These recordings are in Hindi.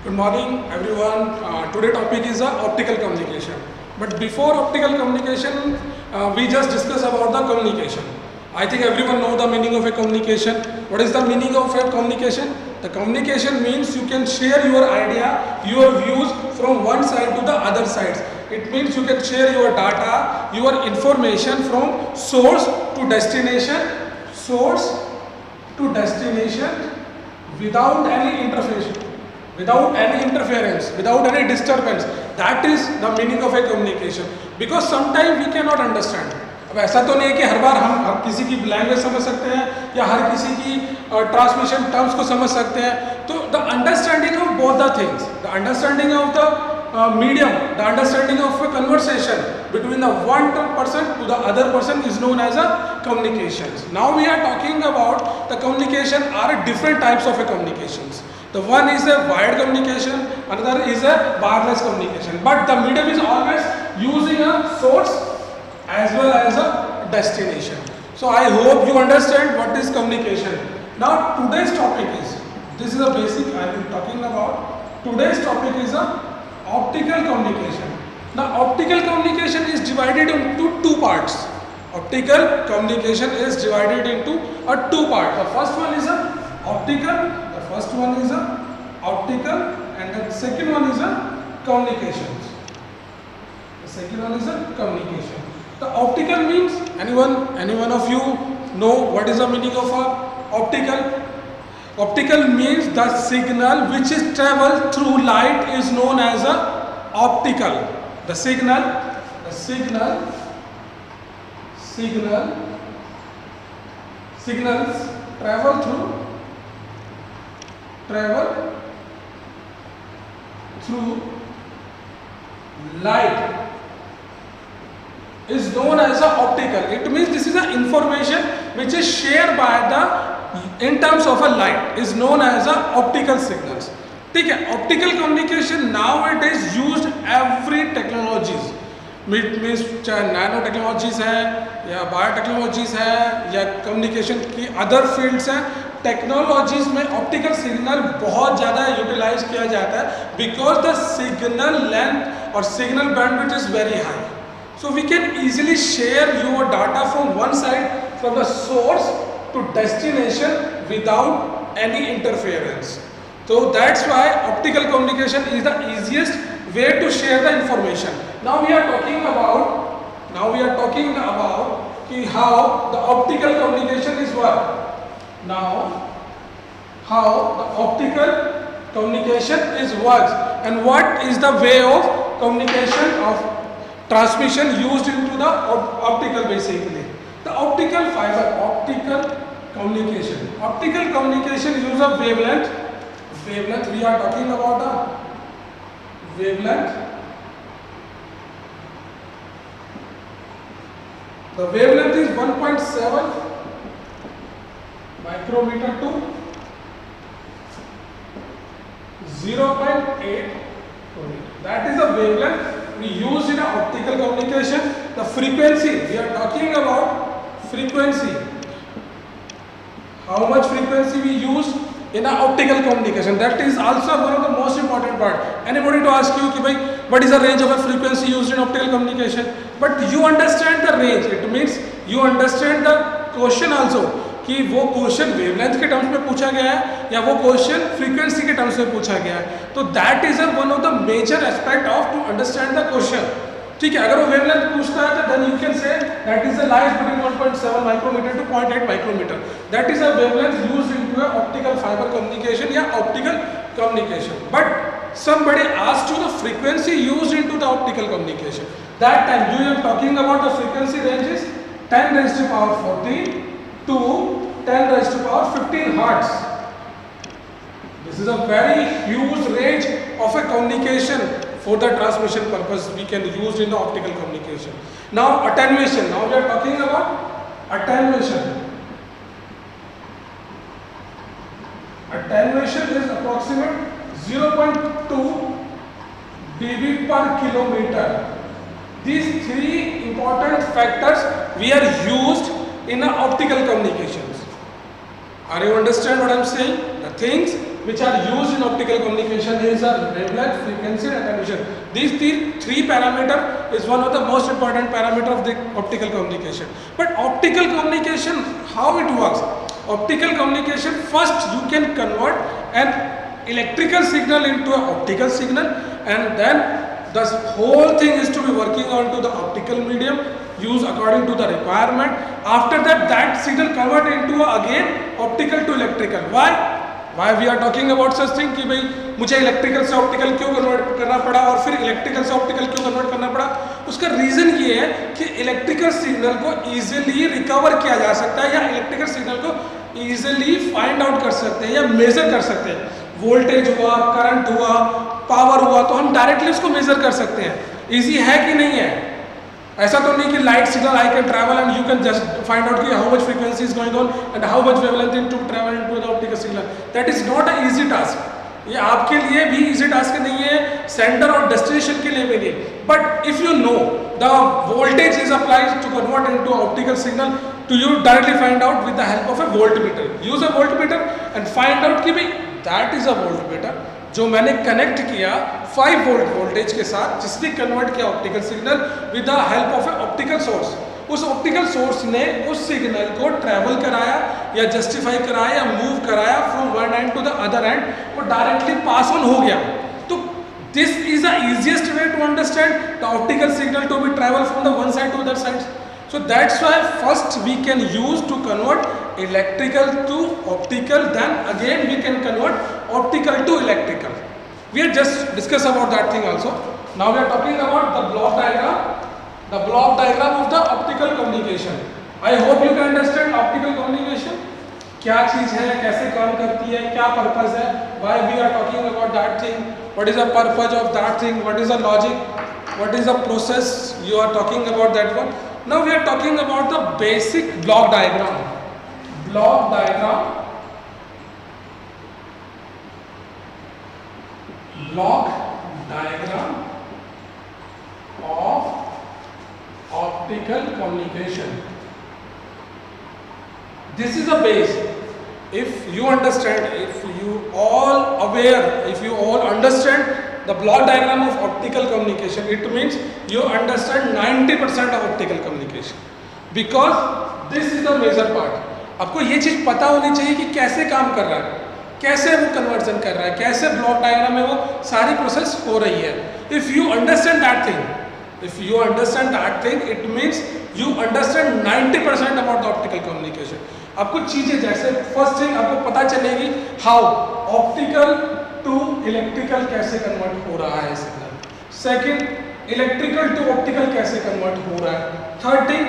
Good morning, everyone. Today topic is optical communication. But before optical communication, we just discuss about the communication. I think everyone know the meaning of a communication. What is the meaning of a communication? The communication means you can share your idea, your views from one side to the other sides. It means you can share your data, your information from source to destination without any interference, without any disturbance. That is the meaning of a communication. Because sometimes we cannot understand. अब ऐसा तो नहीं है कि हर बार हम हर किसी की लैंग्वेज समझ सकते हैं या हर किसी की ट्रांसमिशन टर्म्स को समझ सकते हैं. तो the understanding of both the things, the understanding of the medium, the understanding of a conversation between the one person to the other person is known as a communications. Now we are talking about the communication are different types of a communications. The one is a wired communication, another is a wireless communication. But the medium is always using a source as well as a destination. So I hope you understand what is communication. Now today's topic is, this is a basic I am talking about. Today's topic is a optical communication. Now optical communication is divided into two parts. Optical communication is divided into two parts. The first one is a optical and the second one is a communications. The second one is a communication. The optical means anyone of you know what is the meaning of a optical? Optical means the signal which is travel through light is known as a optical. The signals travel through light is known as a optical. It means this is an information which is shared by the in terms of a light is known as a optical signals. ठीक है, optical communication nowadays used every technologies. Means चाहे नैनो टेक्नोलॉजीज है या बायोटेक्नोलॉजीज है या कम्युनिकेशन की अदर फील्ड्स हैं, टेक्नोलॉजीज में ऑप्टिकल सिग्नल बहुत ज़्यादा यूटिलाइज किया जाता है बिकॉज द सिग्नल लेंथ और signal bandwidth is very high. So we can easily share your data from one side, from the source to destination without any interference. So that's why optical communication is the easiest way to share the information. Now we are talking about how the optical communication is work. Now how the optical communication is works and what is the way of communication of transmission used into the optical basically. The optical fiber, optical communication use of wavelength. We are talking about the wavelength. The wavelength is 1.7 micrometer to 0.8. That is the wavelength we use in an optical communication. The frequency, we are talking about frequency. How much frequency we use in an optical communication, that is also one of the most important part. Anybody to ask you कि भाई what is the range of a frequency used in optical communication? But you understand the range. It means you understand the question also कि वो क्वेश्चन वेवलेंथ के टर्म्स में पूछा गया है या वो क्वेश्चन फ्रीक्वेंसी के टर्म्स में पूछा गया है. तो that is one of the major aspect of to understand the question. ठीक है, अगर वो वेवलेंथ पूछता है तो then you can say that is the lies between 1.7 micrometre to 0.8 micrometre. That is a wavelength used into a optical fibre communication या optical communication. But somebody asked you the frequency used into the optical communication. That time you are talking about the frequency ranges 10 raised to power 14 to 10 raised to power 15 hertz. This is a very huge range of a communication for the transmission purpose we can use in the optical communication. Now attenuation. Now we are talking about attenuation. Attenuation is approximate 0.2 dB per kilometer. These three important factors we are used in optical communications. Are you understand what I am saying? The things which are used in optical communication is a wavelength, frequency and attenuation. These three parameter is one of the most important parameter of the optical communication. But optical communication, how it works? Optical communication, first you can convert an electrical signal into an optical signal, and then the whole thing is to be working on to the optical medium used according to the requirement. After that, that signal convert into again optical to electrical. Why we are talking about such thing कि भाई मुझे इलेक्ट्रिकल से ऑप्टिकल क्यों कन्वर्ट करना पड़ा और फिर इलेक्ट्रिकल से ऑप्टिकल क्यों कन्वर्ट करना पड़ा? उसका रीजन ये है कि इलेक्ट्रिकल सिग्नल को इजीली रिकवर किया जा सकता है, या इलेक्ट्रिकल सिग्नल को इजीली फाइंड आउट कर सकते हैं या मेजर कर सकते हैं. वोल्टेज हुआ, करंट हुआ, पावर हुआ, तो हम डायरेक्टली उसको मेजर कर सकते हैं. इजी है कि नहीं है? ऐसा तो नहीं कि light signal I can travel and you can just find out कि how much frequency is going on and how much wavelength in to travel into the optical signal. That is not a easy task. ये आपके लिए भी इजी टास्क नहीं है, सेंटर और डेस्टिनेशन के लिए भी नहीं. But if you know the voltage is applied to convert into optical signal, to you directly find out with the help of a voltmeter. Use a voltmeter and find out कि भाई that is a voltmeter जो मैंने कनेक्ट किया 5 वोल्ट वोल्टेज के साथ, जिसने कन्वर्ट किया optical signal with the help of A optical source. उस ऑप्टिकल सोर्स ने उस सिग्नल को ट्रैवल कराया या जस्टिफाई कराया या मूव कराया from one end to the other end, वो डायरेक्टली पास ऑन हो गया. तो this is the easiest way to understand the optical signal to be travel from the one side to other side. So that's why first we can use to convert electrical to optical, then again we can convert optical to electrical. We have just discussed about that thing also. Now we are talking about the block diagram of the optical communication. I hope you can understand optical communication. क्या चीज है, कैसे काम करती है, क्या पर्पस है, why we are talking about that thing, what is the purpose of that thing, what is the logic, what is the process you are talking about that one. Now we are talking about the basic block diagram. Block diagram of optical communication. This is the base. If you understand, if you all aware, if you all understand the block diagram of optical communication, it means you understand 90% of optical communication, because this is the major part. आपको ये चीज पता होनी चाहिए कि कैसे काम कर रहा है, कैसे वो कन्वर्जन कर रहा है, कैसे ब्लॉक डायग्राम में वो सारी प्रोसेस हो रही है. If you understand that thing, it means you understand 90% about the optical communication. आपको चीजें जैसे फर्स्ट थिंग आपको पता चलेगी हाउ ऑप्टिकल टू इलेक्ट्रिकल कैसे कन्वर्ट हो रहा है signal. Second, electrical to optical कैसे कन्वर्ट हो रहा है. थर्ड थिंग,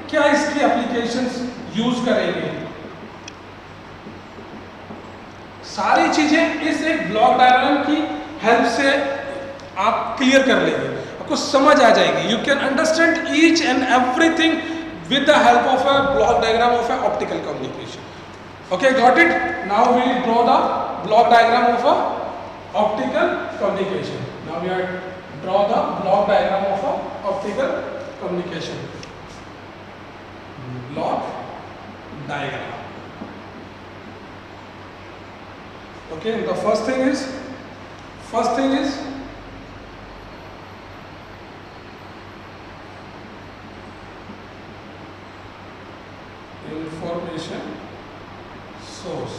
क्या इसकी एप्लीकेशंस यूज करेंगे. सारी चीजें इस एक ब्लॉक डायग्राम की हेल्प से आप क्लियर कर लेंगे, आपको समझ आ जाएगी. You can understand each and everything with the help of a block diagram of a optical communication. Okay, got it? Now we will draw the block diagram of a optical communication. Now we are draw the block diagram of a optical communication. Block diagram. Okay, the first thing is information source.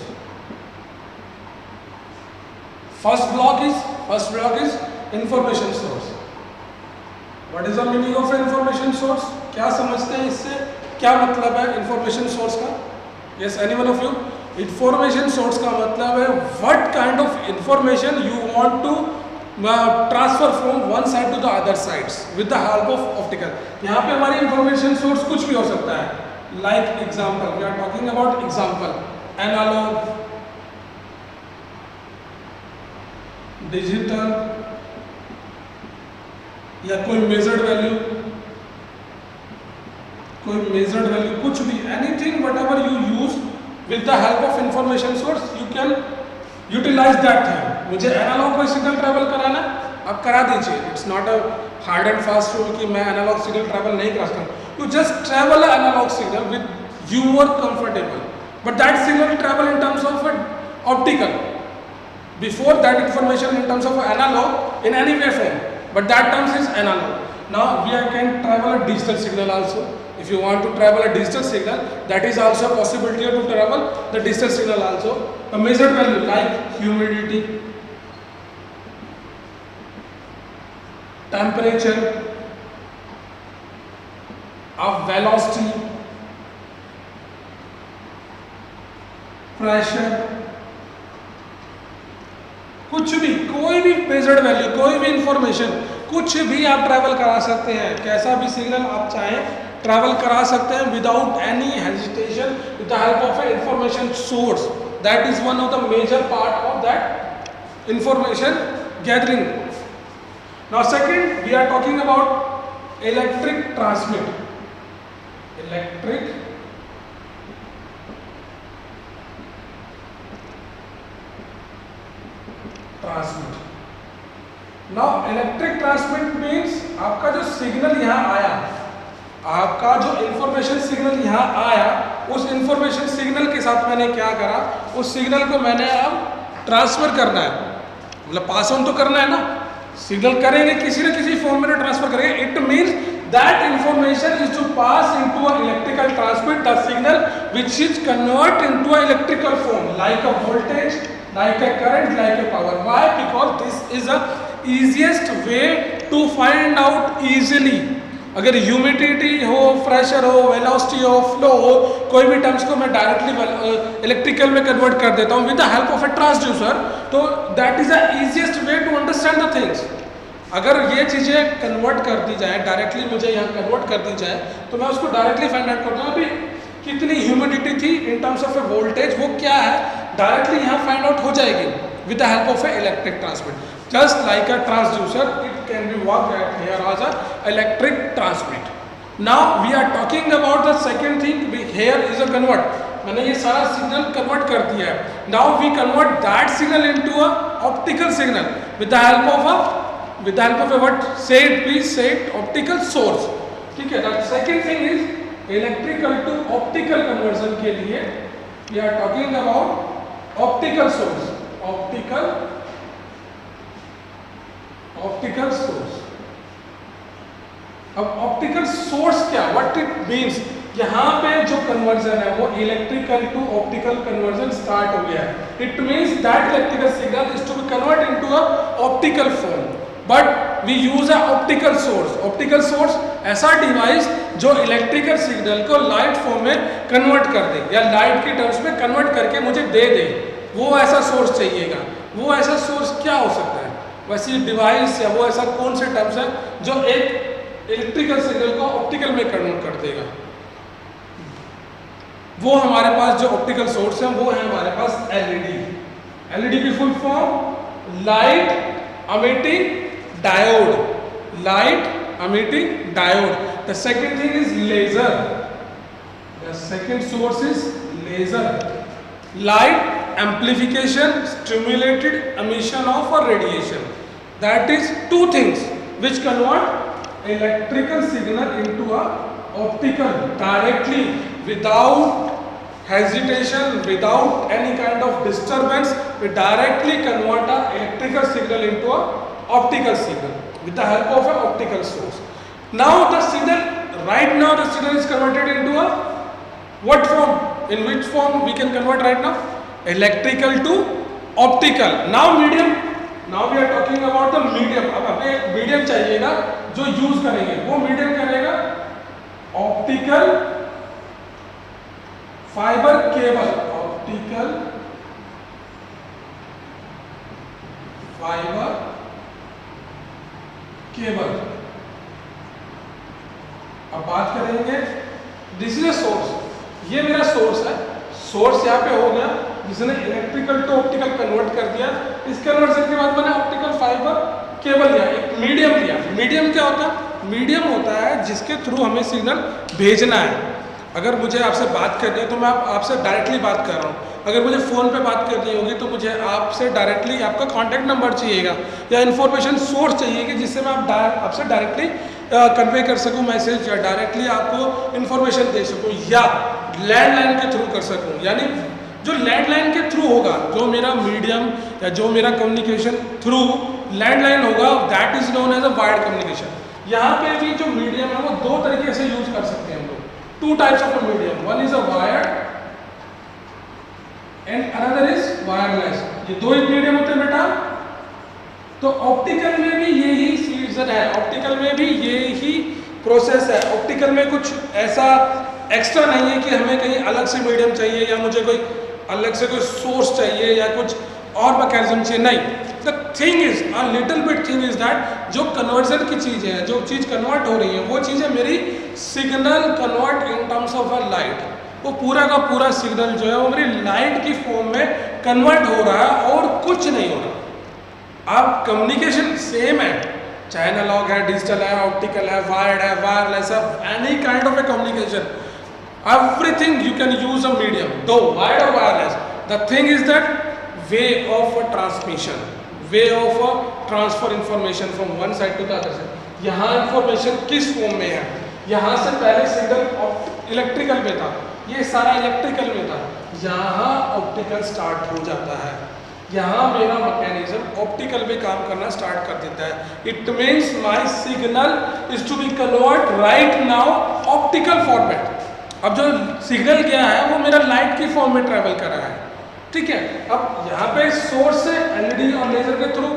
First block is information source. What is the meaning of information source? क्या समझते हैं इससे, क्या मतलब है information source का? Yes, anyone of you? Information source का मतलब है what kind of information you want to transfer from one side to the other sides with the help of optical. यहाँ पे हमारी information source कुछ भी हो सकता है. Like example, we are talking about example, analog, digital, या कोई measured value, कुछ भी, anything whatever you use with the help of information source, you can utilize that thing. मुझे एनालॉग कोई सिग्नल ट्रैवल कराना है, आप करा दीजिए. It's not a hard and fast rule कि मैं एनालॉग सिग्नल ट्रैवल नहीं करा सकता. You just travel an analog signal with your comfortable, but that signal travel in terms of optical. Before that information in terms of analog in any way form, but that terms is analog. Now we can travel a digital signal also. If you want to travel a digital signal, that is also a possibility to travel the digital signal also. A measured value like humidity, temperature, of velocity, pressure, कुछ भी, कोई भी मेजर्ड वैल्यू, कोई भी इंफॉर्मेशन, कुछ भी आप ट्रैवल करा सकते हैं, कैसा भी सिग्नल आप चाहें ट्रैवल करा सकते हैं without any hesitation with the help of a information source. That is one of the major part of that information gathering. Now second we are talking about electric transmit. Electric transmit. Now electric transmit means आपका जो सिग्नल यहाँ आया, आपका जो इंफॉर्मेशन सिग्नल यहाँ आया, उस इंफॉर्मेशन सिग्नल के साथ मैंने क्या करा, उस सिग्नल को मैंने अब ट्रांसफर करना है, मतलब पास ऑन तो करना है ना. सिग्नल करेंगे किसी न किसी फॉर्म में ट्रांसफर करेंगे. It means that information is to pass into a electrical transmit the signal which is convert into a electrical form like a voltage, like a current, like a power. Why? Because this is a easiest way to find out easily. अगर ह्यूमिडिटी हो, प्रेशर हो, वेलोसिटी हो, फ्लो हो, कोई भी टर्म्स को मैं डायरेक्टली इलेक्ट्रिकल में कन्वर्ट कर देता हूँ with the help of a transducer, तो that is the easiest way to understand the things. अगर ये चीज़ें कन्वर्ट कर दी जाए, डायरेक्टली मुझे यहाँ कन्वर्ट कर दी जाए, तो मैं उसको डायरेक्टली फाइंड आउट करता हूँ अभी कितनी ह्यूमिडिटी थी in terms of a voltage, वो क्या है, डायरेक्टली यहाँ फाइंड आउट हो जाएगी with the help of a electric transmit. Just like a transducer it can be work here as a electric transmit. Now we are talking about the second thing. Here is a convert. मैंने ये सारा सिग्नल कन्वर्ट कर दिया है. Now we convert that signal into a optical signal with the help of a what said, please said optical source. ठीक है. The second thing is electrical to optical conversion के लिए we are talking about optical source. Optical source. अब ऑप्टिकल सोर्स क्या, व्हाट इट मीन्स, यहाँ पे जो कन्वर्जन है वो electrical to optical conversion start हो गया है. It means that electrical signal is to be convert into a optical form, but we use a optical source. Optical source ऐसा डिवाइस जो इलेक्ट्रिकल सिग्नल को लाइट फॉर्म में कन्वर्ट कर दे या लाइट की टर्म्स में कन्वर्ट करके मुझे दे दे, वो ऐसा सोर्स चाहिएगा. वो ऐसा सोर्स क्या हो सकता है, वैसी डिवाइस या वो ऐसा कौन से टर्म्स है जो एक इलेक्ट्रिकल सिग्नल को ऑप्टिकल में कन्वर्ट कर देगा. वो हमारे पास जो ऑप्टिकल सोर्स है वो है हमारे पास एलईडी. एलईडी की full form light emitting diode. Light emitting diode. The second thing is laser. The second source is laser. Light amplification, stimulated emission of a radiation. That is two things which convert electrical signal into a optical directly without hesitation, without any kind of disturbance. We directly convert a electrical signal into a optical signal with the help of an optical source. Now the signal, right now the signal is converted into a what form? In which form we can convert right now? Electrical to optical. Now medium. Now we are talking about the medium. अब हमें एक medium चाहिएगा जो यूज करेंगे. वो medium करेगा optical fiber cable. Optical fiber cable. अब बात करेंगे, दिस इज अ सोर्स. ये मेरा सोर्स है. सोर्स यहाँ पे हो गया जिसने इलेक्ट्रिकल टू ऑप्टिकल कन्वर्ट कर दिया. इस कन्वर्जन के बाद मैंने ऑप्टिकल फाइबर केबल लिया, एक मीडियम लिया. मीडियम क्या होता है? मीडियम होता है जिसके थ्रू हमें सिग्नल भेजना है. अगर मुझे आपसे बात करनी है तो मैं आपसे डायरेक्टली बात कर रहा हूँ. अगर मुझे फ़ोन पे बात करनी होगी तो मुझे आपसे डायरेक्टली आपका कॉन्टैक्ट नंबर चाहिएगा या इन्फॉर्मेशन सोर्स चाहिए कि जिससे मैं आपसे डायरेक्टली कन्वे कर सकूँ मैसेज या डायरेक्टली आपको इन्फॉर्मेशन दे सकूँ या लैंडलाइन के थ्रू कर सकूँ. यानी जो लैंडलाइन के थ्रू होगा, जो मेरा मीडियम या जो मेरा कम्युनिकेशन थ्रू लैंडलाइन होगा, that is known as a wired communication. यहाँ पे भी जो मीडियम है वो दो तरीके से यूज कर सकते हैं हम लोग, two types of medium, one is a wired and another is wireless. ये दो ही मीडियम होते हैं बेटा। तो ऑप्टिकल में भी यही सीजन है, ऑप्टिकल में भी यही प्रोसेस है। ऑप्टिकल में कुछ ऐसा एक्स्ट्रा नहीं है कि हमें कहीं अलग से मीडियम चाहिए या मुझे कोई अलग से कोई सोर्स चाहिए या कुछ और मैकेनिज्म चाहिए, नहीं। The thing is a little bit thing is that जो कन्वर्जन की चीज़ें हैं, जो चीज़ कन्वर्ट हो रही है, वो चीज़ें मेरी signal convert in terms of a light, वो पूरा का पूरा सिग्नल जो है वो मेरी लाइट की फॉर्म में कन्वर्ट हो रहा है और कुछ नहीं हो रहा। अब कम्युनिकेशन सेम है, चाहे एनालॉग है, डिजिटल है, ऑप्टिकल है, वायर्ड है, वायरलेस है, any kind of a communication, everything you can use a medium, though wired or wireless. The thing is that way of a transmission, way of a transfer information from one side to the other side। यहाँ इंफॉर्मेशन किस फॉर्म में है, यहाँ से पहले सिग्नल इलेक्ट्रिकल में था, ये सारा इलेक्ट्रिकल में था, यहाँ ऑप्टिकल स्टार्ट हो जाता है, यहाँ मेरा मैकेनिज्म ऑप्टिकल में काम करना स्टार्ट कर देता है। It means my signal is to be convert right now optical format. अब जो सिग्नल गया है वो मेरा लाइट की फॉर्म में ट्रैवल कर रहा है, ठीक है। अब यहाँ पे सोर्स से एलईडी और लेजर के थ्रू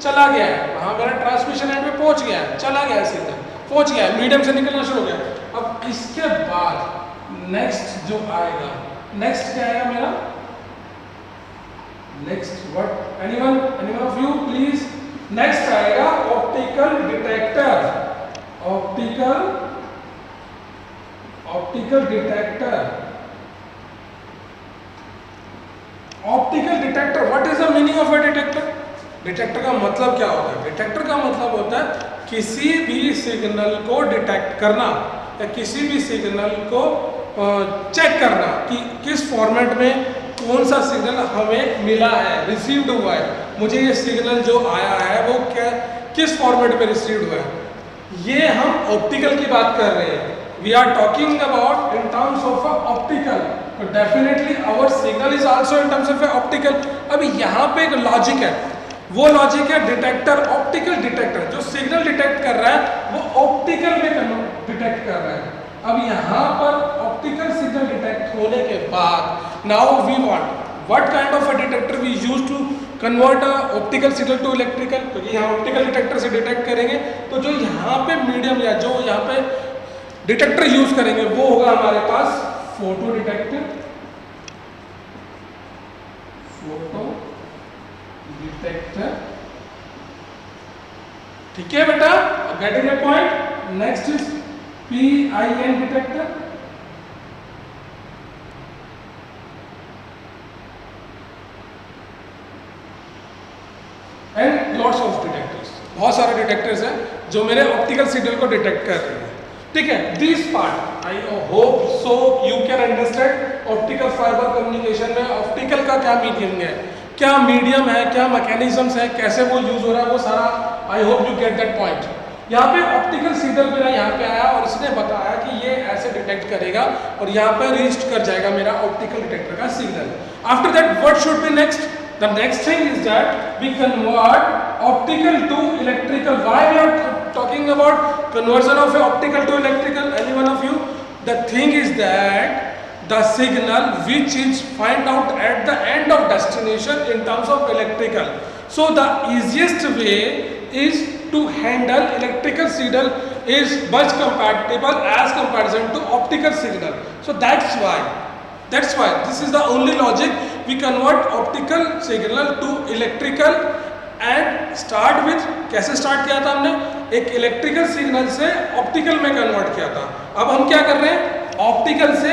चला गया है, वहाँ मेरा ट्रांसमिशन एंड पे पहुँच गया है, चला गया है सिग्नल, पहुँच गया है, मीडियम से निकलना शुरू हो गया। अब इसके बाद नेक्स्ट जो आएगा, नेक्स्ट क्या आएगा मेरा, next what, anyone of you please, next आएगा optical detector. Optical detector, optical detector, what is the meaning of a detector? Detector का मतलब क्या होता है? डिटेक्टर का मतलब होता है किसी भी सिग्नल को डिटेक्ट करना या किसी भी सिग्नल को चेक करना कि किस फॉर्मेट में कौन सा सिग्नल हमें मिला है, रिसीव्ड हुआ है, मुझे ये सिग्नल जो आया है वो क्या किस फॉर्मेट में रिसीव्ड हुआ है। ये हम ऑप्टिकल की बात कर रहे हैं, we are talking about in terms of a optical, so definitely our signal is also in terms of a optical। अभी यहाँ पे एक लॉजिक है, वो लॉजिक है डिटेक्टर, ऑप्टिकल डिटेक्टर, जो सिग्नल डिटेक्ट कर रहा है वो ऑप्टिकल में डिटेक्ट कर रहा है। अब यहाँ पर ऑप्टिकल सिग्नल डिटेक्ट होने के बाद now we want what kind of a detector we use to convert a optical signal to electrical, क्योंकि यहाँ ऑप्टिकल डिटेक्टर से डिटेक्ट करेंगे तो जो यहाँ पे मीडियम या जो यहाँ पे डिटेक्टर यूज करेंगे वो होगा हमारे पास फोटो डिटेक्टर, ठीक है बेटा, getting the point. Next is PIN detector, and lots of detectors, बहुत सारे डिटेक्टर्स हैं जो मेरे ऑप्टिकल सिग्नल को डिटेक्ट कर रहे हैं, ठीक है। This part I hope so you can understand optical fibre communication में ऑप्टिकल का क्या मीडियम है, क्या मीडियम है, क्या मैकेनिज्म्स है, कैसे वो यूज हो रहा है, वो सारा I hope you get that point. यहाँ पे ऑप्टिकल सिग्नल मेरा यहाँ पे आया और इसने बताया कि ये ऐसे डिटेक्ट करेगा और यहाँ पे रीच कर जाएगा मेरा ऑप्टिकल डिटेक्टर का signal. After that what should be next? The next thing is that we convert optical to electrical. Why we are talking about conversion of optical to electrical, any one of you? The thing is that the signal which is find out at the end of destination in terms of electrical, so the easiest way is to handle electrical signal is much compatible as comparison to optical signal. So that's why this is the only logic we convert optical signal to electrical and start with, कैसे स्टार्ट किया था हमने, एक इलेक्ट्रिकल सिग्नल से ऑप्टिकल में कन्वर्ट किया था। अब हम क्या कर रहे हैं, ऑप्टिकल से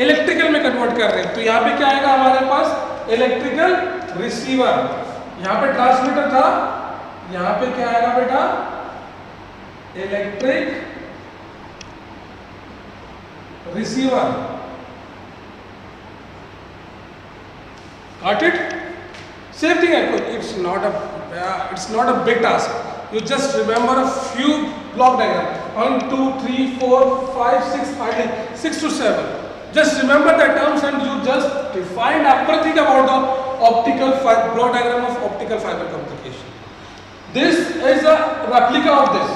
इलेक्ट्रिकल में कन्वर्ट कर रहे हैं। तो यहाँ पे क्या आएगा हमारे पास, इलेक्ट्रिकल रिसीवर, यहाँ पे ट्रांसमीटर था, यहाँ पे क्या आएगा बेटा, electric receiver. Got it? Same thing, it's not a big task. You just remember a few block diagram, 1 2 3 4 5 6 5 6 to 7, Just remember the terms and you just define everything about the optical block diagram of optical fiber communication. This is a replica of this.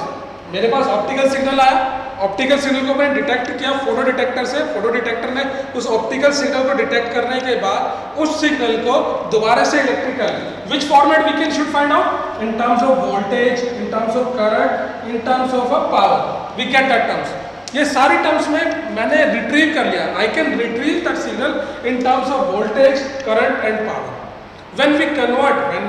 मेरे पास ऑप्टिकल सिग्नल आया, ऑप्टिकल सिग्नल को मैंने डिटेक्ट किया फोटो डिटेक्टर से, फोटो डिटेक्टर ने उस ऑप्टिकल सिग्नल को डिटेक्ट करने के बाद उस सिग्नल को दोबारा से electrical which format we can should find out in terms of voltage, in terms of current, in terms of a power, we get that terms. ये सारी टर्म्स में मैंने रिट्रीव कर लिया. I can retrieve that signal in terms of voltage, current and power. When we convert, when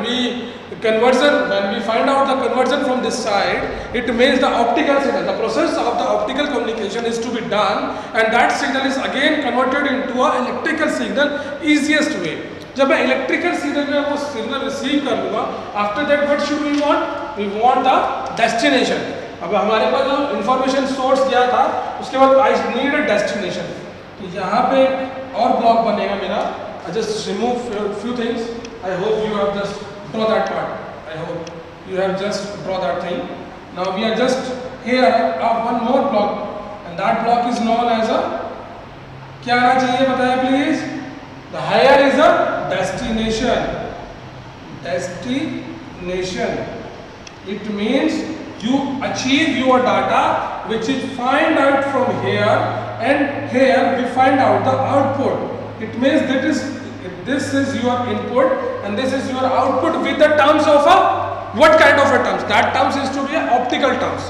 we find out the conversion from this side, it means the optical signal, the process of the optical communication is to be done, and that signal is again converted into a electrical signal, easiest way. जब मैं electrical signal में वो signal receive कर लूँगा, after that what should we want? We want the destination. अब हमारे पास जो information source गया था, उसके बाद I need a destination. तो यहाँ पे और block बनेगा मेरा. I just remove few things. I hope you have just draw that part. I hope you have just draw that thing. Now we are just here one more block, and that block is known as a क्या आना चाहिए बताया please? The higher is a destination. Destination. It means you achieve your data, which is find out from here, and here we find out the output. It means this is your input and this is your output with the terms of a what kind of a terms? That terms is to be a optical terms.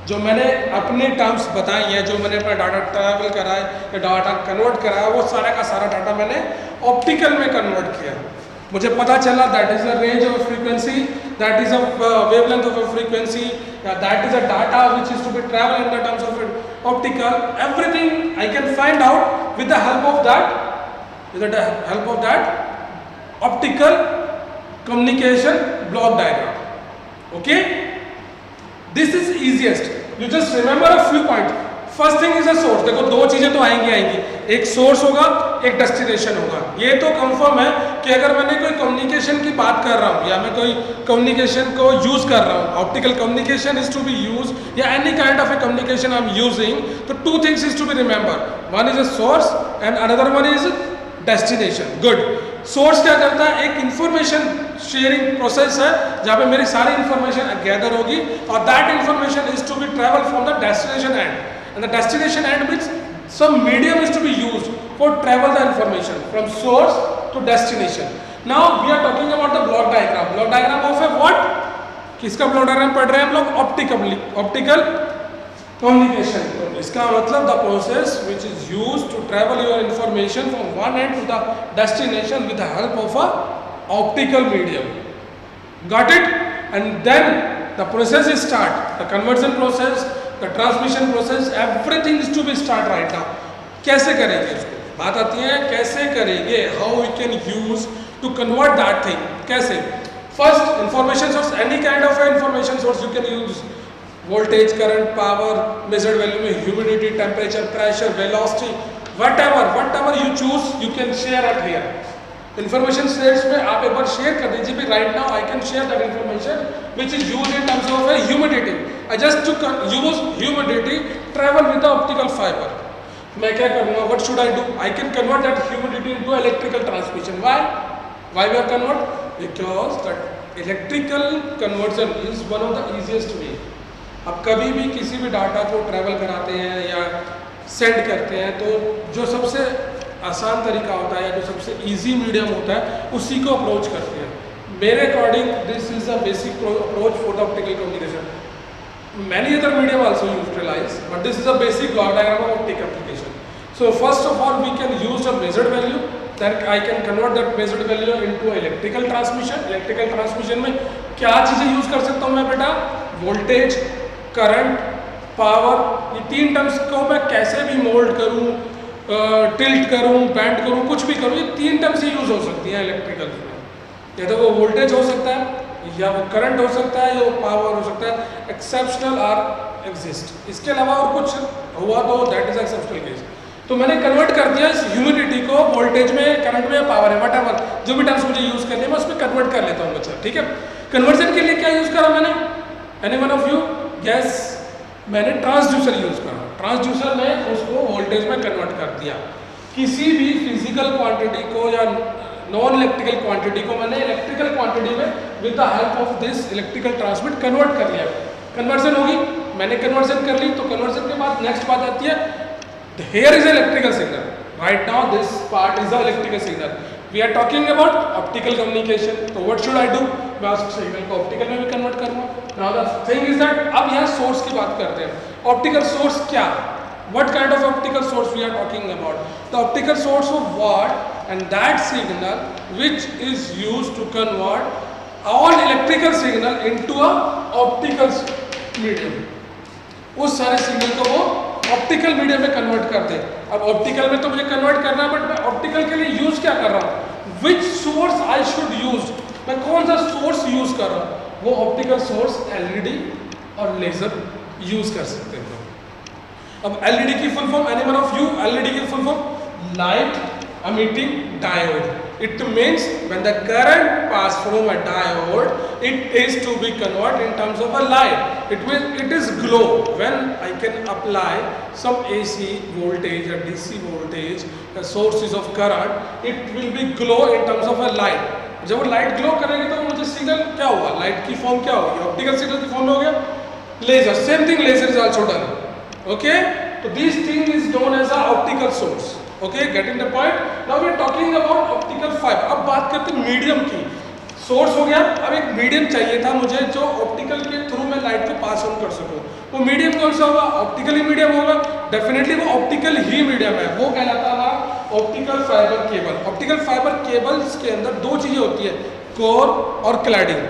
जो मैंने अपने टर्म्स बताई हैं, जो मैंने अपना डाटा ट्रैवल करा है या डाटा कन्वर्ट करा है, वो सारा का सारा डाटा मैंने ऑप्टिकल में कन्वर्ट किया. मुझे पता चला that is a range of frequency, that is a wavelength of a frequency, that is a data which is to be travel in the terms of optical. Everything I can find out with the help of that. With the help of that optical communication block diagram. Okay, this is easiest. You just remember a few points. First thing is a source. देखो दो चीजें तो आएंगी, एक सोर्स होगा, एक डेस्टिनेशन होगा. ये तो कंफर्म है कि अगर मैंने कोई कम्युनिकेशन की बात कर रहा हूँ या मैं कोई कम्युनिकेशन को यूज कर रहा हूँ, optical communication is to be use या any kind of a communication I am using, तो two things is to be remember. One is a source and another one is destination. Good. Source क्या करता है? एक इंफॉर्मेशन शेयरिंग प्रोसेस है जहाँ पे मेरी सारी इंफॉर्मेशन गैदर होगी और that information is to be travel from the destination end, and the destination end means some medium is to be used for travel the information from source to destination. Now we are talking about the block diagram. Block diagram of a what? किसका ब्लॉक डायग्राम पढ़ रहे हैं हम लोग? Optical communication. इसका मतलब the process which is used to travel your information from one end to the destination with the help of a optical medium. Got it? And then the process is start. The conversion process, the transmission process, everything is to be start right now. कैसे करेंगे इसको? बात आती है कैसे करेंगे? How we can use to convert that thing? कैसे? First, information source. Any kind of information source you can use. Voltage, current, power, measured value में humidity, temperature, pressure, velocity, whatever you choose, you can share it here. Information shares में आप एक बार शेयर कर दीजिए भी right now I can share that information which is used in terms of a humidity. I just to use humidity travel with the optical fibre. मैं क्या करूँगा? What should I do? I can convert that humidity into electrical transmission. Why we are convert? Because that electrical conversion is one of the easiest way. अब कभी भी किसी भी डाटा को ट्रैवल कराते हैं या सेंड करते हैं तो जो सबसे आसान तरीका होता है या जो सबसे इजी मीडियम होता है उसी को अप्रोच करते हैं. मेरे according this is a basic approach for the optical communication. Many other medium also utilize but this is a basic block diagram of optical application. So first of all we can use a measured value, that I can convert that measured value into electrical transmission. Electrical transmission में क्या चीज़ें यूज कर सकता हूँ मैं बेटा? Voltage, current, power. ये तीन टर्म्स को मैं कैसे भी मोल्ड करूँ, टिल्ट करूँ, बैंड करूँ, कुछ भी करूँ, ये तीन टर्म्स ही यूज हो सकती हैं इलेक्ट्रिकल में. या तो वो वोल्टेज हो सकता है या वो करंट हो सकता है या वो पावर हो सकता है. Exceptional are exist. इसके अलावा और कुछ हुआ तो दैट इज एक्सेप्शनल केस. तो मैंने कन्वर्ट कर दिया इस ह्यूमिडिटी को वोल्टेज में, करंट में, पावर है, वट जो भी टर्म्स मुझे यूज करने में उसमें कन्वर्ट कर लेता हूँ बच्चा. ठीक है. कन्वर्जन के लिए क्या यूज करा मैंने? Any one of you gas? मैंने ट्रांसड्यूसर यूज करा. ट्रांसड्यूसर ने उसको वोल्टेज में कन्वर्ट कर दिया. किसी भी फिजिकल क्वांटिटी को या नॉन इलेक्ट्रिकल क्वांटिटी को मैंने इलेक्ट्रिकल क्वांटिटी में with the help of this electrical transmit convert कर लिया। कन्वर्जन होगी, मैंने कन्वर्जन कर ली, तो कन्वर्जन के बाद नेक्स्ट बात आती है, here is electrical signal. Right now this part is the electrical signal. We are talking about optical communication. So what should I do? मैं उस सिग्नल को ऑप्टिकल में भी कन्वर्ट करूँगा। Now the thing is that अब यहाँ सोर्स की बात करते हैं। ऑप्टिकल सोर्स क्या? What kind of optical source we are talking about? The optical source of what? And that signal which is used to convert all electrical signal into a optical medium. उस सारे सिग्नल को वो ऑप्टिकल मीडियम में कन्वर्ट कर दे। अब ऑप्टिकल में तो मुझे कन्वर्ट करना है, बट मैं ऑप्टिकल के लिए यूज क्या कर रहा हूँ? Which source I should use, मैं कौन सा सोर्स यूज कर रहा हूँ? वो ऑप्टिकल सोर्स एलईडी और लेजर यूज कर सकते हैं। अब एलईडी की full form, any one of you, LED की full form light emitting diode. It means when the current pass from a diode, it is to be converted in terms of a light. It is glow. When I can apply some AC voltage or DC voltage, the sources of current, it will be glow in terms of a light. जब वो लाइट ग्लो करेगी तो मुझे सिग्नल क्या होगा? लाइट की फॉर्म क्या होगी? ऑप्टिकल सिग्नल की फॉर्म में हो गया laser. Same thing, laser is also done. Okay, तो this thing is known as a optical source. Okay, getting the point. Now we are talking about optical fibre. अब बात करते हैं मीडियम की। सोर्स हो गया, अब एक मीडियम चाहिए था मुझे जो ऑप्टिकल के थ्रू मैं लाइट को पास ऑन कर सकूं। वो मीडियम कौन सा होगा? ऑप्टिकल ही मीडियम होगा। डेफिनेटली वो ऑप्टिकल ही मीडियम है, वो कहलाता है optical fibre cable. Optical fibre cables के अंदर दो चीजें होती है, कोर और क्लैडिंग।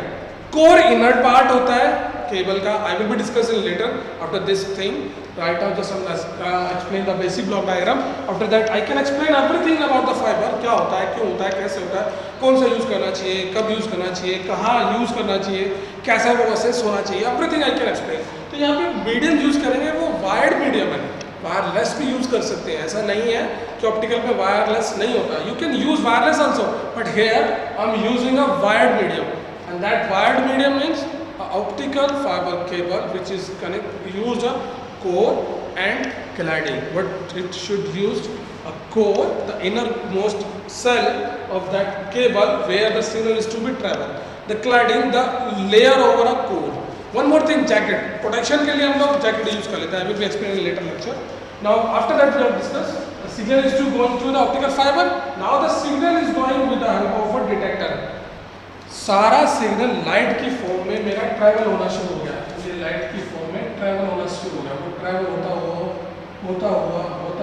कोर इनर पार्ट होता है केबल का। I will be discussing later after this thing. Right now just explain the basic block diagram. After that I can explain everything about the fibre, क्या होता है, क्यों होता है, कैसे होता है, कौन सा यूज करना चाहिए, कब यूज करना चाहिए, कहाँ यूज करना चाहिए, कैसा वो असेस होना चाहिए, एवरीथिंग आई कैन एक्सप्लेन। तो यहाँ पे मीडियम यूज करेंगे, वो वायर्ड मीडियम है। वायरलेस भी यूज कर सकते हैं, ऐसा नहीं है कि ऑप्टिकल में वायरलेस नहीं होता। You can use wireless also, but here I am using a wired medium, and that wired medium means optical fiber cable which is used a core and cladding. But it should use a core, the innermost cell of that cable where the signal is to be traveled. The cladding, the layer over a core. One more thing, jacket. Protection के लिए हम लोग jacket use कर लेते हैं. I will be explaining later lecture. Now after that we have discussed the signal is to going through the optical fiber. Now the signal is going with the help of a detector. सारा सिग्नल लाइट की फॉर्म में मेरा ट्रैवल होना शुरू हो गया। ये लाइट की फॉर्म में ट्रैवल होना शुरू हो गया। वो ट्रैवल होता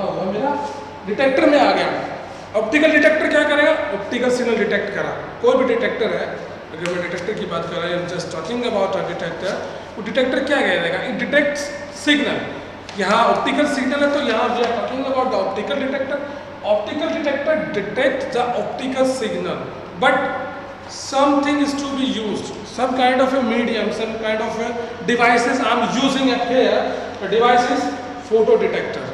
हुआ मेरा डिटेक्टर में आ गया। ऑप्टिकल डिटेक्टर क्या करेगा? ऑप्टिकल सिग्नल डिटेक्ट करा। कोई भी डिटेक्टर है, अगर मैं डिटेक्टर की बात कर रहा हूँ, just talking about a detector, वो डिटेक्टर क्या करेगा? It detects signal. यहाँ ऑप्टिकल सिग्नल है, तो यहाँ we are talking about the optical detector. Optical detector detect the optical signal, but something is to be used, some kind of a medium, some kind of a devices I am using it here. The device is photo detector.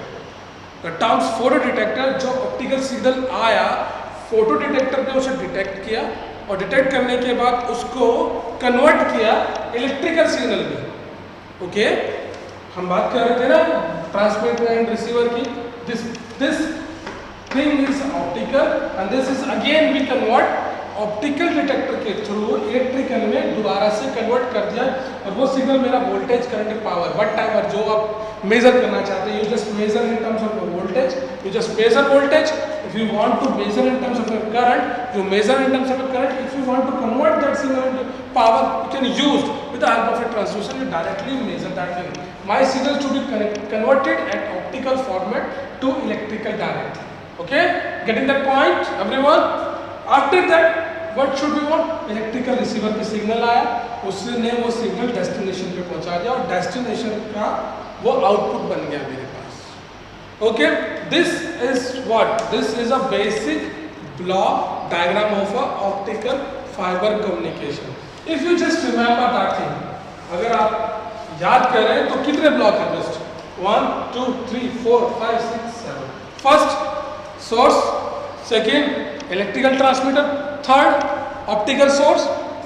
The terms photo detector, जो optical signal आया photo detector ने उसे detect किया, और detect करने के बाद उसको convert किया electrical signal में। ओके, हम बात कर रहे थे ना transmitter and receiver की। This thing is optical and this is again we convert optical detector के थ्रू इलेक्ट्रिकल में दोबारा से कन्वर्ट कर दिया, और वो सिग्नल मेरा voltage, current, power, whatever जो आप मेजर करना चाहते हैं, you just measure in terms of voltage, you just measure voltage. If you want to measure in terms of current, you measure in terms of current. If you want to convert that signal into power, you can use with the help of a transducer, you directly measure that thing. My signal to be converted eight optical format to electrical directly. Okay, getting that point everyone? After that what should we want? Electrical receiver पे सिग्नल आया, उसने वो सिग्नल डेस्टिनेशन पे पहुंचा दिया, और डेस्टिनेशन का वो आउटपुट बन गया मेरे पास। Okay, this is what? This is a basic block diagram of a optical fibre communication. If you just remember that thing, अगर आप याद करें तो कितने ब्लॉक है? Just 1 2 3 4 5 6 7। First source, second electrical transmitter, third optical source,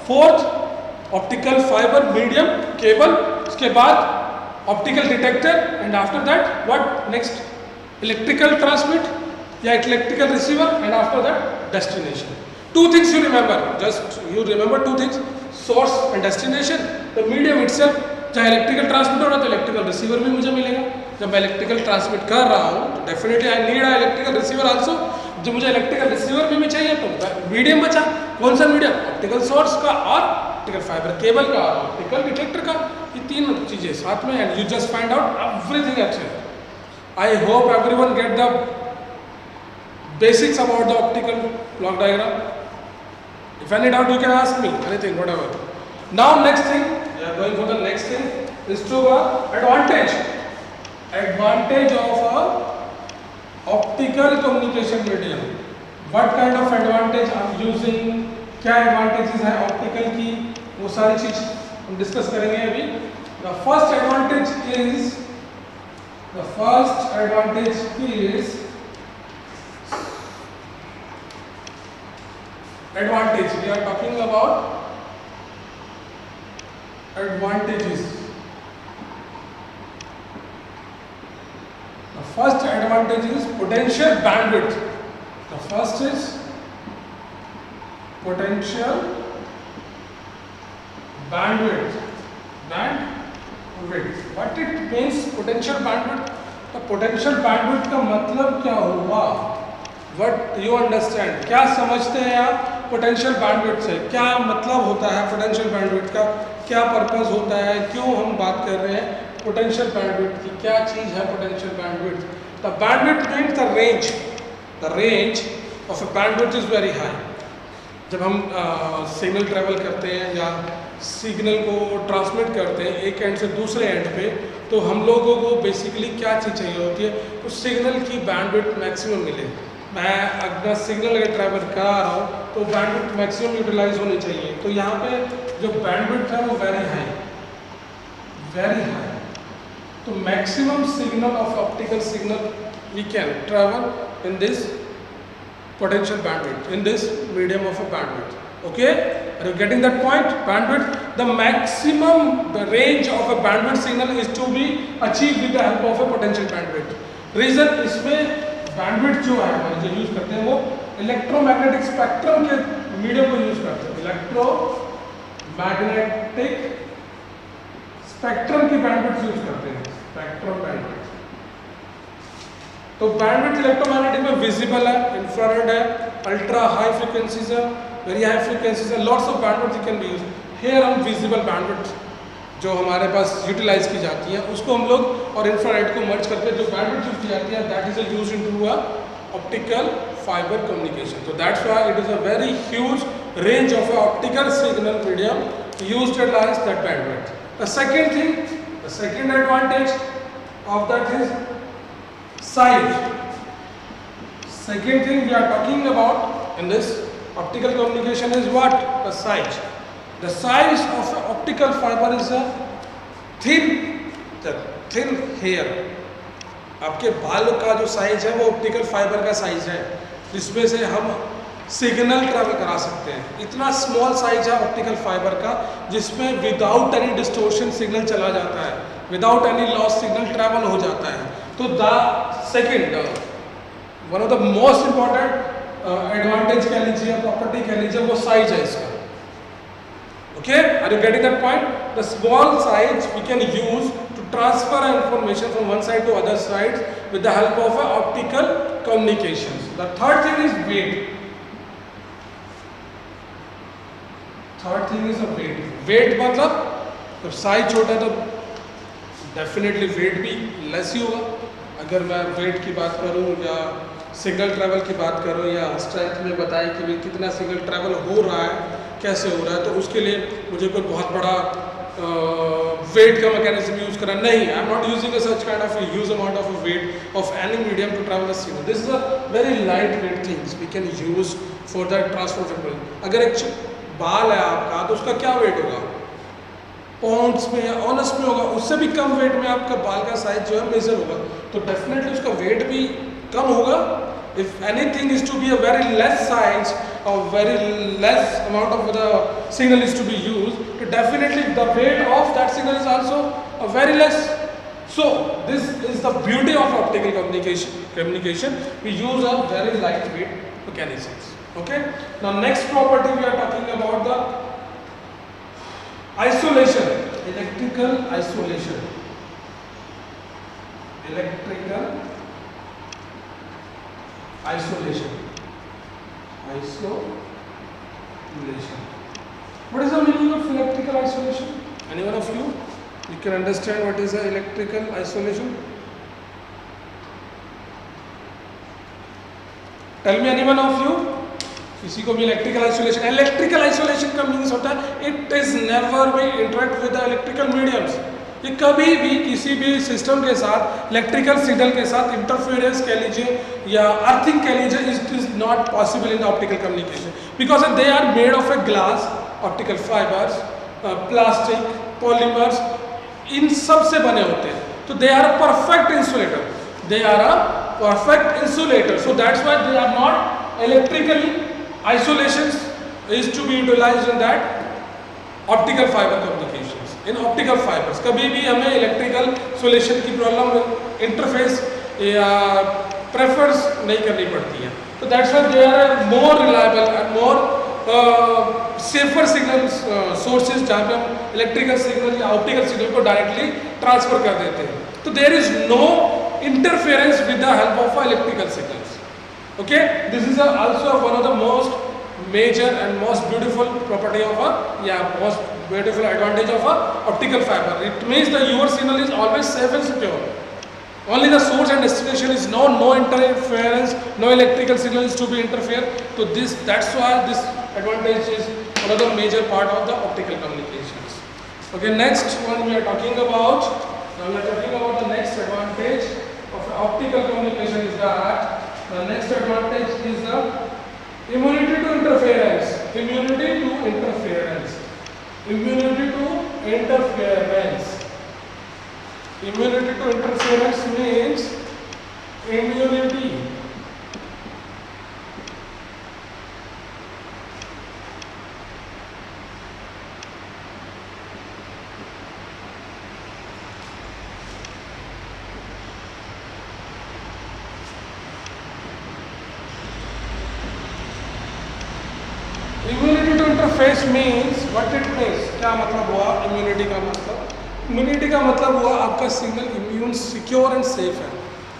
fourth optical fibre medium cable, उसके बाद optical detector, and after that what next? Electrical transmit. या electrical receiver and after that destination. Two things you remember, just you remember two things, source and destination. The medium itself, चाहे इलेक्ट्रिकल ट्रांसमिटर हो तो इलेक्ट्रिकल रिसीवर भी मुझे मिलेगा. जब मैं इलेक्ट्रिकल ट्रांसमिट कर रहा हूँ तो definitely I need a electrical receiver also. जो मुझे इलेक्ट्रिकल रिसीवर भी चाहिए तो मीडियम बचा. कौन सा मीडियम? ऑप्टिकल सोर्स का और ऑप्टिकल फाइबर केबल का और ऑप्टिकल डिटेक्टर का. ये तीन चीज़ें साथ में, and you just find out everything actually. I hope everyone get the basics about the optical block diagram. If any doubt, you can ask me anything, whatever. Now, next thing, we are going for the next thing is to advantage of a optical communication medium. What kind of advantage I'm using? क्या advantages है optical की? वो सारी चीज हम discuss करेंगे अभी. The first advantage is advantage. We are talking about advantages. The first advantage is potential bandwidth. The first is potential bandwidth. What it means potential bandwidth? The potential bandwidth का मतलब क्या हुआ? What you understand? क्या समझते हैं आप पोटेंशियल बैंडविड्थ से? क्या मतलब होता है पोटेंशियल बैंडविड्थ का? क्या पर्पस होता है? क्यों हम बात कर रहे हैं पोटेंशियल बैंडविड्थ की? क्या चीज़ है potential bandwidth? The bandwidth means the range of a bandwidth is very high. जब हम सिग्नल ट्रेवल करते हैं या सिग्नल को ट्रांसमिट करते हैं एक एंड से दूसरे एंड पे, तो हम लोगों को बेसिकली क्या चीज़ चाहिए होती है? उस सिग्नल की बैंडविड्थ मैक्सिमम मिले. मैं अगर सिग्नल अगर ट्रैवल करा रहा हूँ तो बैंडविड्थ मैक्सिमम यूटिलाइज होनी चाहिए. तो यहाँ पे जो बैंडविड्थ है वो वेरी हाई. तो maximum signal of optical signal we can travel in this potential bandwidth, in this medium of a bandwidth. Okay, are you getting that point? Bandwidth, the maximum range of a bandwidth signal is to be achieved with the help of a potential bandwidth. Reason इसमें bandwidth जो है हमारे जो यूज करते हैं वो इलेक्ट्रोमैग्नेटिक स्पेक्ट्रम के मीडियम को यूज करते हैं. इलेक्ट्रोमैग्नेटिक स्पेक्ट्रम की बैंडविड्थ यूज करते हैं. Spectrum bandwidth. तो बैंडविड्थ इलेक्ट्रोमैग्नेटिक में विजिबल है, इंफ्रारेड है, अल्ट्रा हाई फ्रीक्वेंसीज है, वेरी हाई फ्रीक्वेंसीज है, lots of bandwidth can be use. Here हम विजिबल बैंडविड्थ जो हमारे पास यूटिलाइज की जाती है उसको हम लोग और इंफ्रारेड को मर्ज करके जो बैंडविड्थ यूज की जाती है that is use into a optical fibre communication. So that's why it is a very huge range of optical signal medium used to analyze that bandwidth. The second advantage of that is size. Second thing we are talking about in this optical communication is what? The size. The size of an optical fiber is a thin hair. आपके बाल का जो साइज है वो ऑप्टिकल फाइबर का साइज है जिसमें से हम सिग्नल ट्रैवल करा सकते हैं. इतना स्मॉल साइज है ऑप्टिकल फाइबर का जिसमें विदाउट एनी डिस्टोर्शन सिग्नल चला जाता है, without any loss signal travel हो जाता है. तो the second one of the most important advantage कह लीजिए, प्रॉपर्टी कह लीजिए, वो साइज है इसका. Okay, are you getting that point? The small size we can use to transfer information from one side to other side with the help of optical communications. The third thing is weight. Weight मतलब जब साइज छोटा है तो डेफिनेटली वेट भी लेस ही होगा. अगर मैं वेट की बात करूं या सिग्नल ट्रैवल की बात करूं या स्ट्रेंथ में बताएं कि भाई कितना सिग्नल ट्रैवल हो रहा है, कैसे हो रहा है, तो उसके लिए मुझे कोई बहुत बड़ा वेट का मैकेनिज्म यूज करना नहीं. I am not using such kind of huge amount of weight of any medium to travel the signal. This is a very light weight things we can use for that transfer signal. अगर एक बाल है आपका तो उसका क्या वेट होगा? पाउंड्स में या ऑनस में होगा. उससे भी कम वेट में आपका बाल का साइज जो है मेजर होगा, तो डेफिनेटली उसका वेट भी कम होगा. If anything is to be a very less size or very less amount of the signal is to be used, तो definitely the weight of that signal is also a very less. So this is the beauty of optical communication. We use a very lightweight mechanisms. Okay. Now next property we are talking about the isolation, electrical isolation. Electrical isolation. Isolation. What is the meaning of electrical isolation? Anyone of you? You can understand what is the electrical isolation? Tell me, anyone of you? किसी को भी इलेक्ट्रिकल आइसोलेशन का मीन्स होता है it is never be interact with the electrical mediums. ये कभी भी किसी भी सिस्टम के साथ इलेक्ट्रिकल सिग्नल के साथ इंटरफेरेंस कह लीजिए या अर्थिंग कह लीजिए, it is not possible in the optical communication because they are made of a glass, optical fibres, plastic, polymers, इन सब से बने होते हैं. तो they are a perfect insulator. They are a perfect insulator. So that's why they are not electrically isolations is to be utilized in that optical fiber communications. In optical fibers कभी भी हमें electrical isolation की प्रॉब्लम इंटरफेस या प्रेफर्स नहीं करनी पड़ती है. तो that's why they are more reliable and more safer signal sources जहाँ पे हम electrical signal या optical signal को directly transfer कर देते हैं. तो there is no interference with the help of electrical signals. Okay, this is also one of the most major and most beautiful property of most beautiful advantage of a optical fiber. It means that your signal is always safe and secure. Only the source and destination is known, no interference, no electrical signal is to be interfere. So that's why this advantage is one of the major part of the optical communications. Okay, next one we are talking about. Now we are talking about the next advantage of optical communication is that. The next advantage is the immunity to interference. Immunity to interference. Immunity to interference. Immunity to interference means immunity. Immunity to interface means what it means. क्या मतलब हुआ इम्यूनिटी का मतलब? इम्यूनिटी का मतलब हुआ आपका signal immune secure and safe है.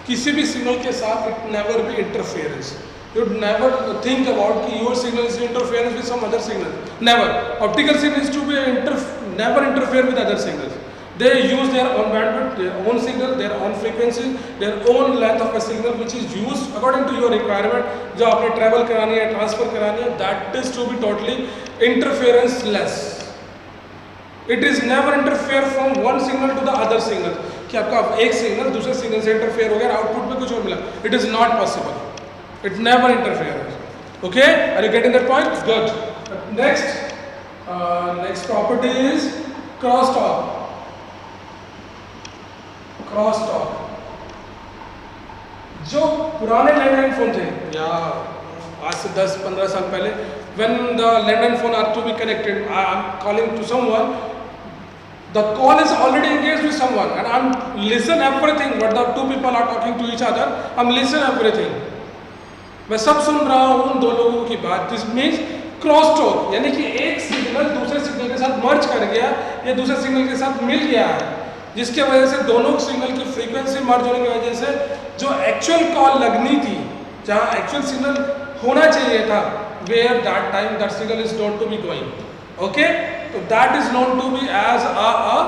किसी भी सिग्नल के साथ it never be interference. You never think about कि your signal is interference with some other signal. Never. Optical signal is to be never interfere with other signals. They use their own bandwidth, their own signal, their own frequency, their own length of a signal which is used according to your requirement. जो आपने travel करानी है, transfer करानी है, that is to be totally interference less. It is never interfere from one signal to the other signal. कि आपका एक सिग्नल दूसरे सिग्नल से इंटरफेयर हो गया, आउटपुट में कुछ और मिला. It is not possible. It never interferes. Okay? Are you getting that point? Good. Next property is crosstalk. जो पुराने लैंडलाइन फोन थे या आज से 10-15 साल पहले, when the landline phone are to be connected, I am calling to someone, the call is already engaged with someone and I'm listen everything what the two people are talking to each other. I'm listen everything. मैं सब सुन रहा हूँ उन दो लोगों की बात. दिस मीन्स क्रॉस टॉक, यानी कि एक सिग्नल दूसरे सिग्नल के साथ मर्ज कर गया या दूसरे सिग्नल के साथ मिल गया है, जिसके वजह से दोनों सिग्नल की फ्रीक्वेंसी मर्ज होने की वजह से जो एक्चुअल कॉल लगनी थी, जहाँ एक्चुअल सिग्नल होना चाहिए था, where that time that signal is known to be going. Okay, तो that is known to be as a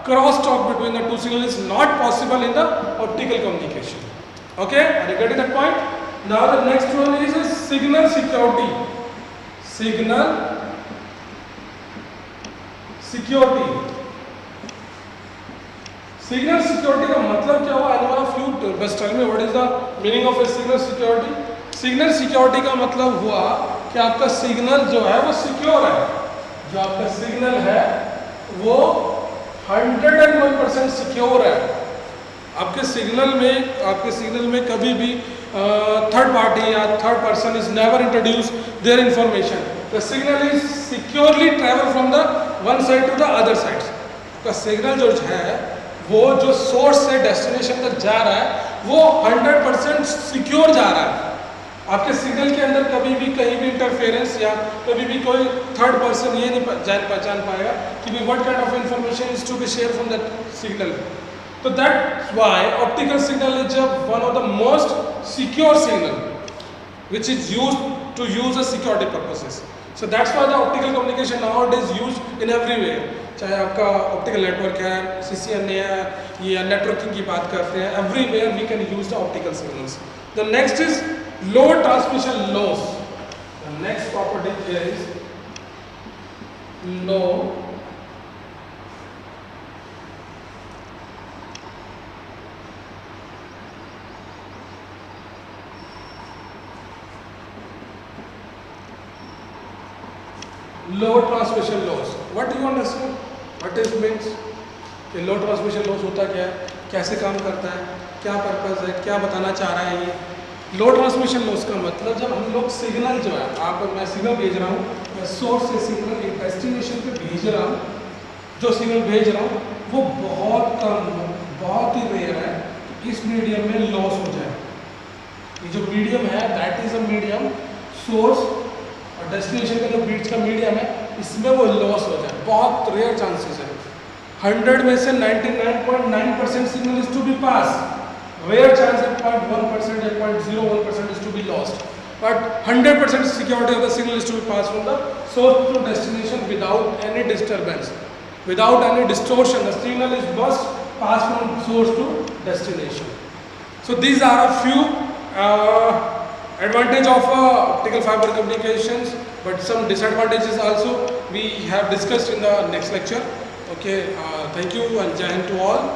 cross talk between the two signal is not possible in the optical communication. Okay, are you getting that point? Now the next one is signal security. Signal security. Signal security का मतलब क्या हुआ? anyone of you best tell me what is the meaning of a signal security? Signal security का मतलब हुआ कि आपका सिग्नल जो है वो सिक्योर है. जो आपका सिग्नल है वो 101% सिक्योर है. आपके सिग्नल में कभी भी थर्ड पार्टी या third person is never introduce their information. The signal is securely travel from the one side to the other side. का सिग्नल जो है वो जो सोर्स से डेस्टिनेशन तक जा रहा है वो 100% सिक्योर जा रहा है। आपके सिग्नल के अंदर कभी भी कहीं भी इंटरफेरेंस या कभी भी कोई थर्ड पर्सन ये नहीं पहचान पाएगा कि what kind of information is to be share from that signal. तो that's why optical signal is one of the most secure signal which is used to use a security purposes. So that's why the optical communication nowadays used in everywhere. चाहे आपका ऑप्टिकल नेटवर्क है, CCNA है, या नेटवर्किंग की बात करते हैं, everywhere we can use the optical signals. The next is low transmission loss. The next property here is low transmission loss. What do you understand? What it means? कि low transmission loss होता क्या है, कैसे काम करता है, क्या पर्पस है, क्या बताना चाह रहा है ये। लो ट्रांसमिशन लॉस का मतलब जब हम लोग सिग्नल जो है, आप मैं सिग्नल भेज रहा हूँ, मैं सोर्स से सिग्नल एक डेस्टिनेशन पे भेज रहा हूँ, जो सिग्नल भेज रहा हूँ वो बहुत कम, बहुत ही रेयर है इस मीडियम में लॉस हो जाए। ये जो मीडियम है that is a medium, source और डेस्टिनेशन का जो बीच का मीडियम है इसमें वो लॉस हो जाए, बहुत रेयर चांसेस है। 100 में से 99.9% signal is to be pass, rare chance है 0.1% या 0.01% is to be lost, but 100% security of the signal is to be passed from the source to destination without any disturbance, without any distortion. The signal is must pass from source to destination. So these are a few advantage of optical fiber communications, but some disadvantages also we have discussed in the next lecture. Okay, thank you and Jai Hind to all.